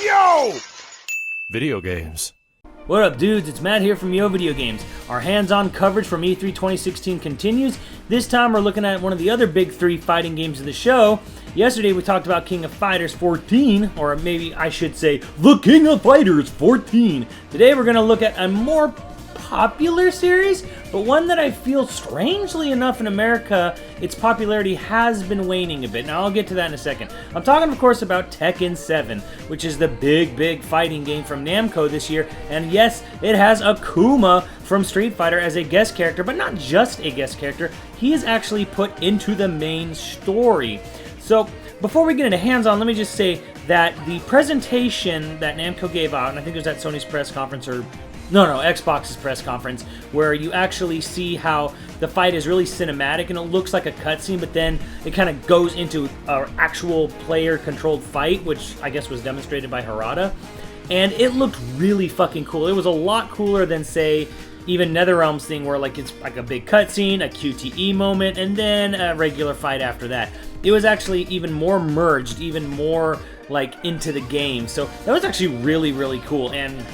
Yo! Video games. What up, dudes? It's Matt here from YoVideogames. Our hands-on coverage from E3 2016 continues. This time we're looking at one of the other big three fighting games of the show. Yesterday we talked about King of Fighters 14, or maybe I should say The King of Fighters 14. Today we're going to look at a more popular series, but one that I feel strangely enough in America, its popularity has been waning a bit. Now I'll get to that in a second. I'm talking of course about Tekken 7, which is the big fighting game from Namco this year, and yes, it has Akuma from Street Fighter as a guest character, but not just a guest character, he is actually put into the main story. So before we get into hands-on, let me just say that the presentation that Namco gave out, and I think it was at Sony's press conference, or no, Xbox's press conference, where you actually see how the fight is really cinematic and it looks like a cutscene, but then it kind of goes into an actual player-controlled fight, which I guess was demonstrated by Harada, and it looked really fucking cool. It was a lot cooler than, say, even NetherRealm's thing, where like it's like a big cutscene, a QTE moment, and then a regular fight after that. It was actually even more merged, even more like into the game. So that was actually really cool, and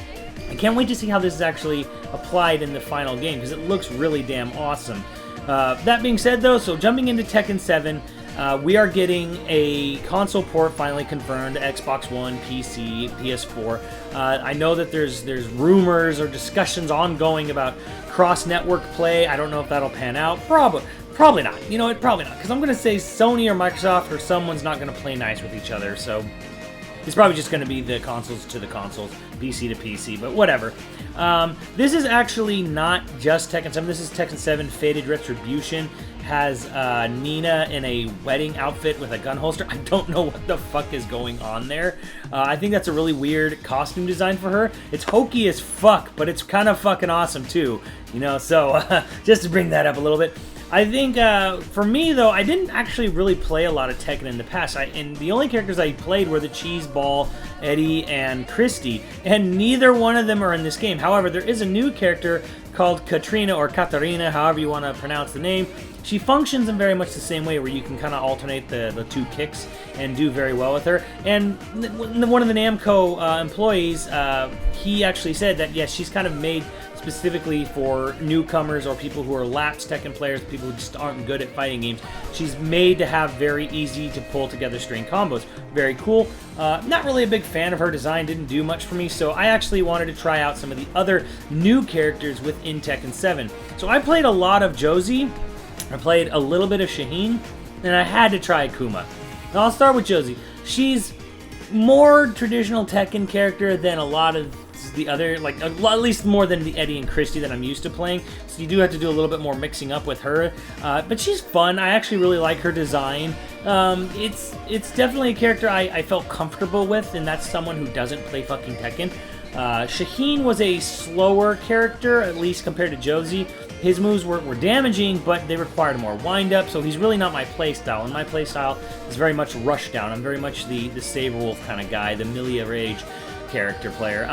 I can't wait to see how this is actually applied in the final game, because it looks really damn awesome. That being said, though, so jumping into Tekken 7, we are getting a console port finally confirmed, Xbox One, PC, PS4. I know that there's rumors or discussions ongoing about cross-network play. I don't know if that'll pan out. Probably not. You know what? Probably not, because I'm going to say Sony or Microsoft or someone's not going to play nice with each other, so it's probably just going to be the consoles to the consoles, PC to PC, but whatever. This is actually not just Tekken 7. This is Tekken 7 Fated Retribution. Has Nina in a wedding outfit with a gun holster. I don't know what the fuck is going on there. I think that's a really weird costume design for her. It's hokey as fuck, but it's kind of fucking awesome too. You know, so just to bring that up a little bit. I think, for me, though, I didn't actually really play a lot of Tekken in the past. And the only characters I played were the Cheese Ball, Eddie, and Christy. And neither one of them are in this game. However, there is a new character called Katrina, or Katarina, however you want to pronounce the name. She functions in very much the same way, where you can kind of alternate the two kicks and do very well with her. And one of the Namco employees, he actually said that, yes, she's kind of made specifically for newcomers or people who are lapsed Tekken players, people who just aren't good at fighting games. She's made to have very easy to pull together string combos. Very cool. Not really a big fan of her design, didn't do much for me, so I actually wanted to try out some of the other new characters within Tekken 7. So I played a lot of Josie, I played a little bit of Shaheen, and I had to try Akuma. Now I'll start with Josie. She's more traditional Tekken character than a lot of the other, like at least more than the Eddie and Christy that I'm used to playing, so you do have to do a little bit more mixing up with her, but she's fun. I actually really like her design. It's definitely a character I felt comfortable with, and that's someone who doesn't play fucking Tekken. Shaheen was a slower character, at least compared to Josie. His moves were damaging, but they required more wind-up, so he's really not my playstyle, and my playstyle is very much rushdown. I'm very much the Saberwolf kind of guy, the Milia Rage character player.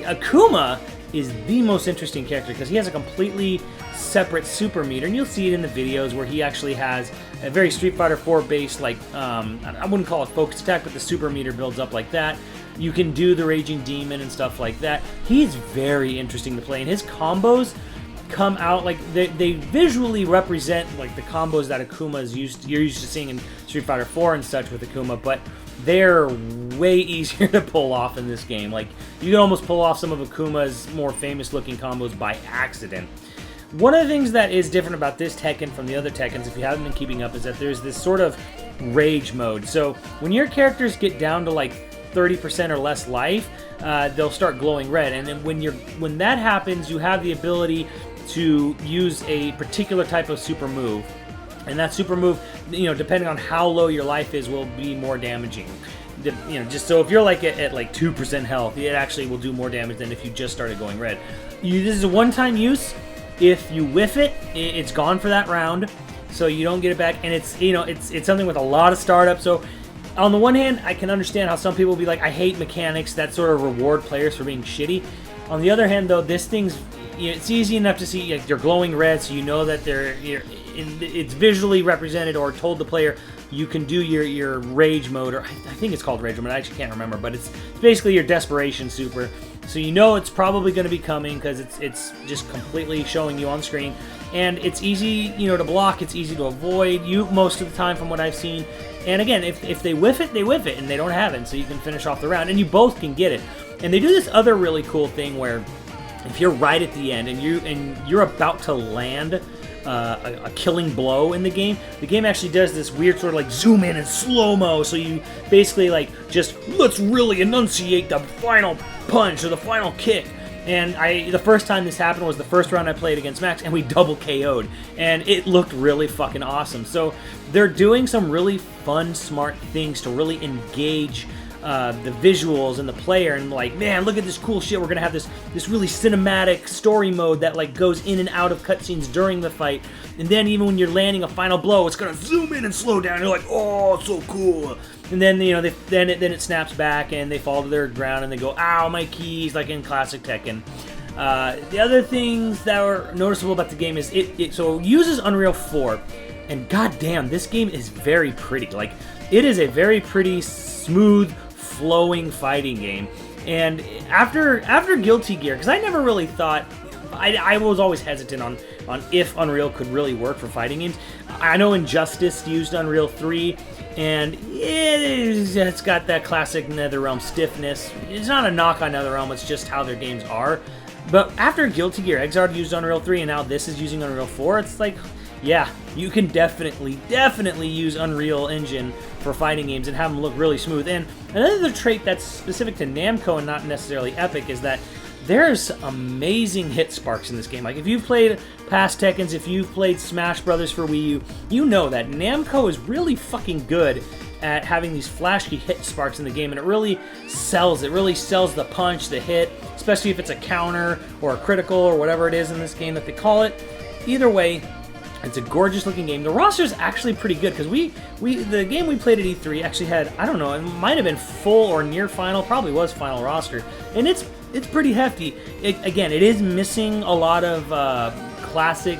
Akuma is the most interesting character because he has a completely separate super meter, and you'll see it in the videos where he actually has a very Street Fighter 4 based, like, I wouldn't call it focus attack, but the super meter builds up like that. You can do the Raging Demon and stuff like that. He's very interesting to play, and his combos come out like they visually represent like the combos that Akuma's you're used to seeing in Street Fighter 4 and such with Akuma, but they're way easier to pull off in this game. Like, you can almost pull off some of Akuma's more famous looking combos by accident. One of the things that is different about this Tekken from the other Tekkens, if you haven't been keeping up, is that there's this sort of rage mode. So when your characters get down to like 30% or less life, they'll start glowing red, and then when that happens, you have the ability to use a particular type of super move. And that super move, you know, depending on how low your life is, will be more damaging. You know, just so if you're like at like 2% health, it actually will do more damage than if you just started going red. This is a one-time use. If you whiff it, it's gone for that round, so you don't get it back. And it's, you know, it's something with a lot of startup. So on the one hand, I can understand how some people will be like, I hate mechanics that sort of reward players for being shitty. On the other hand, though, this thing's, you know, it's easy enough to see, like, they're glowing red, so you know that it's visually represented or told the player you can do your rage mode, or I think it's called rage mode. I actually can't remember, but it's basically your desperation super. So you know it's probably going to be coming because it's just completely showing you on screen, and it's easy, you know, to block. It's easy to avoid you most of the time from what I've seen. And again, if they whiff it, they whiff it, and they don't have it, so you can finish off the round, and you both can get it. And they do this other really cool thing where if you're right at the end and you're about to land a killing blow in the game actually does this weird sort of like zoom in and slow-mo, so you basically like just let's really enunciate the final punch or the final kick. And the first time this happened was the first round I played against Max, and we double KO'd, and it looked really fucking awesome. So they're doing some really fun, smart things to really engage the visuals and the player, and like, man, look at this cool shit. We're gonna have this really cinematic story mode that like goes in and out of cutscenes during the fight, and then even when you're landing a final blow, it's gonna zoom in and slow down. You're like, oh, so cool. And then then it snaps back and they fall to their ground and they go, ow, my keys, like in classic Tekken. The other things that were noticeable about the game is it uses Unreal 4, and goddamn, this game is very pretty. Like, it is a very pretty, smooth, flowing fighting game. And after Guilty Gear, because I never really thought, I was always hesitant on if Unreal could really work for fighting games. I know Injustice used Unreal 3, and it's got that classic NetherRealm stiffness. It's not a knock on NetherRealm, it's just how their games are. But after Guilty Gear, Exarch used Unreal 3, and now this is using Unreal 4, it's like, yeah, you can definitely use Unreal Engine for fighting games and have them look really smooth. And another trait that's specific to Namco and not necessarily Epic is that there's amazing hit sparks in this game. Like, if you've played past Tekkens, if you've played Smash Brothers for Wii U, you know that Namco is really fucking good at having these flashy hit sparks in the game, and it really sells. It really sells the punch, the hit, especially if it's a counter or a critical or whatever it is in this game that they call it. Either way, it's a gorgeous looking game. The roster is actually pretty good because the game we played at E3 actually had, I don't know, it might have been full or near final, probably was final roster, and it's pretty hefty. Again, it is missing a lot of classic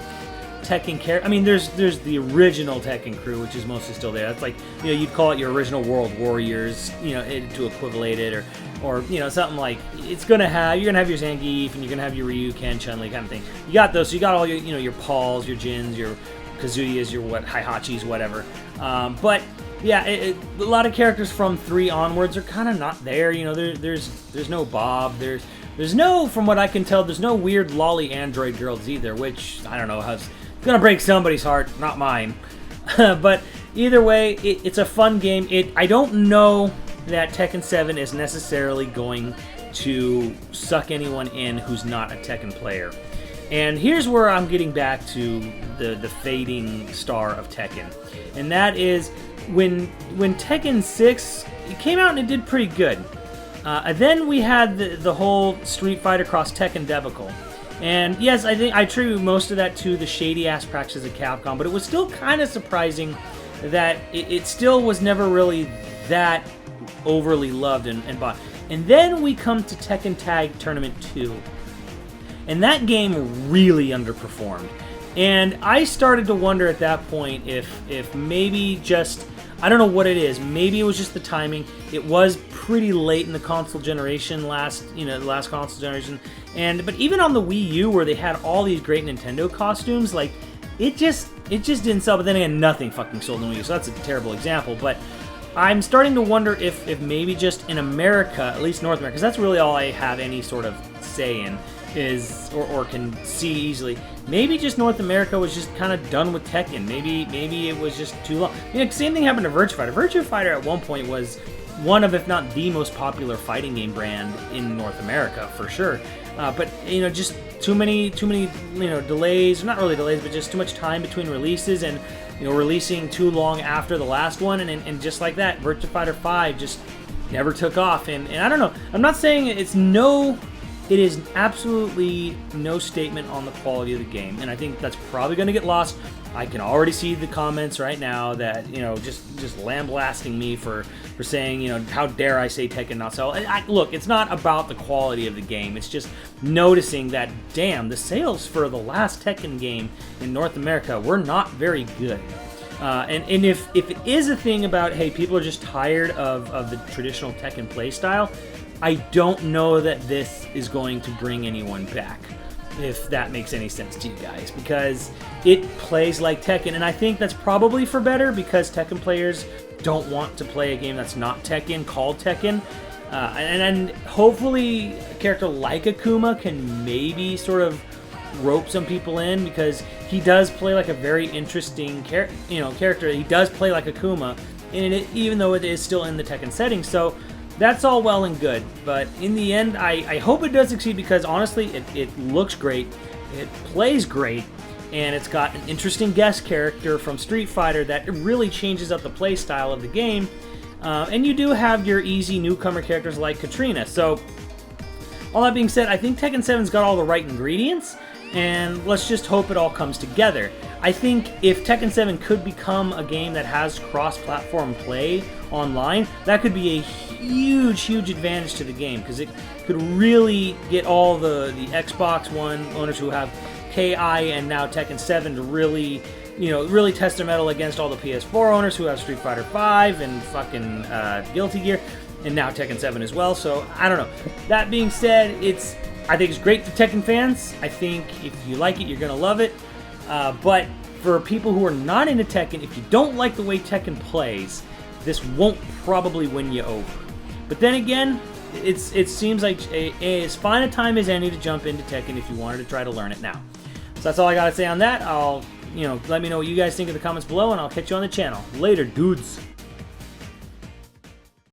Tekken characters. I mean, there's the original Tekken crew, which is mostly still there. That's like, you know, you'd call it your original World Warriors, you know, to equivalate it, or you know, something like, you're gonna have your Zangief, and you're gonna have your Ryu, Ken, Chun-Li kind of thing. You got those, so you got all your, you know, your Pauls, your Jins, your Kazuyas, your Haihachis, whatever. But yeah, a lot of characters from 3 onwards are kind of not there. You know, there's no Bob, there's no, from what I can tell, there's no weird lolly android girls either, which, I don't know, it's gonna break somebody's heart, not mine. But either way, it's a fun game. I don't know that Tekken 7 is necessarily going to suck anyone in who's not a Tekken player. And here's where I'm getting back to the fading star of Tekken. And that is when Tekken 6, it came out and it did pretty good. Then we had the whole Street Fighter Cross Tekken debacle. And yes, I think I attribute most of that to the shady-ass practices of Capcom, but it was still kind of surprising that it still was never really that overly loved and bought. And then we come to Tekken Tag Tournament 2. And that game really underperformed. And I started to wonder at that point if maybe just, I don't know what it is, maybe it was just the timing. It was pretty late in the console generation, the last console generation. But even on the Wii U, where they had all these great Nintendo costumes, like, it just didn't sell. But then again, nothing fucking sold in the Wii U, so that's a terrible example. But I'm starting to wonder if maybe just in America, at least North America, because that's really all I have any sort of say in, is or can see easily. Maybe just North America was just kind of done with Tekken. Maybe it was just too long. You know, same thing happened to Virtua Fighter. Virtua Fighter at one point was one of, if not the most popular fighting game brand in North America for sure. But you know, just too many delays, not really delays, but just too much time between releases, and you know, releasing too long after the last one, and just like that, Virtua Fighter 5 just never took off. And I don't know. I'm not saying it's no it is absolutely no statement on the quality of the game, and I think that's probably going to get lost. I can already see the comments right now that, you know, just lambasting me for saying, you know, how dare I say Tekken not sell. Look, it's not about the quality of the game. It's just noticing that, damn, the sales for the last Tekken game in North America were not very good. And if it is a thing about, hey, people are just tired of the traditional Tekken playstyle, I don't know that this is going to bring anyone back, if that makes any sense to you guys, because it plays like Tekken, and I think that's probably for better, because Tekken players don't want to play a game that's not Tekken, called Tekken, and hopefully a character like Akuma can maybe sort of rope some people in, because he does play like a very interesting character. He does play like Akuma, even though it is still in the Tekken setting, so that's all well and good, but in the end, I hope it does succeed, because honestly, it looks great, it plays great, and it's got an interesting guest character from Street Fighter that really changes up the play style of the game, and you do have your easy newcomer characters like Katrina. So, all that being said, I think Tekken 7's got all the right ingredients, and let's just hope it all comes together. I think if Tekken 7 could become a game that has cross-platform play online, that could be a huge advantage to the game, because it could really get all the Xbox One owners who have KI and now Tekken 7 to really test their mettle against all the PS4 owners who have Street Fighter 5 and fucking Guilty Gear, and now Tekken 7 as well. So I don't know. That being said, I think it's great for Tekken fans. I think if you like it, you're gonna love it. But for people who are not into Tekken, if you don't like the way Tekken plays, this won't probably win you over. But then again, it seems like as fine a time as any to jump into Tekken if you wanted to try to learn it now. So that's all I gotta say on that. Let me know what you guys think in the comments below, and I'll catch you on the channel. Later, dudes.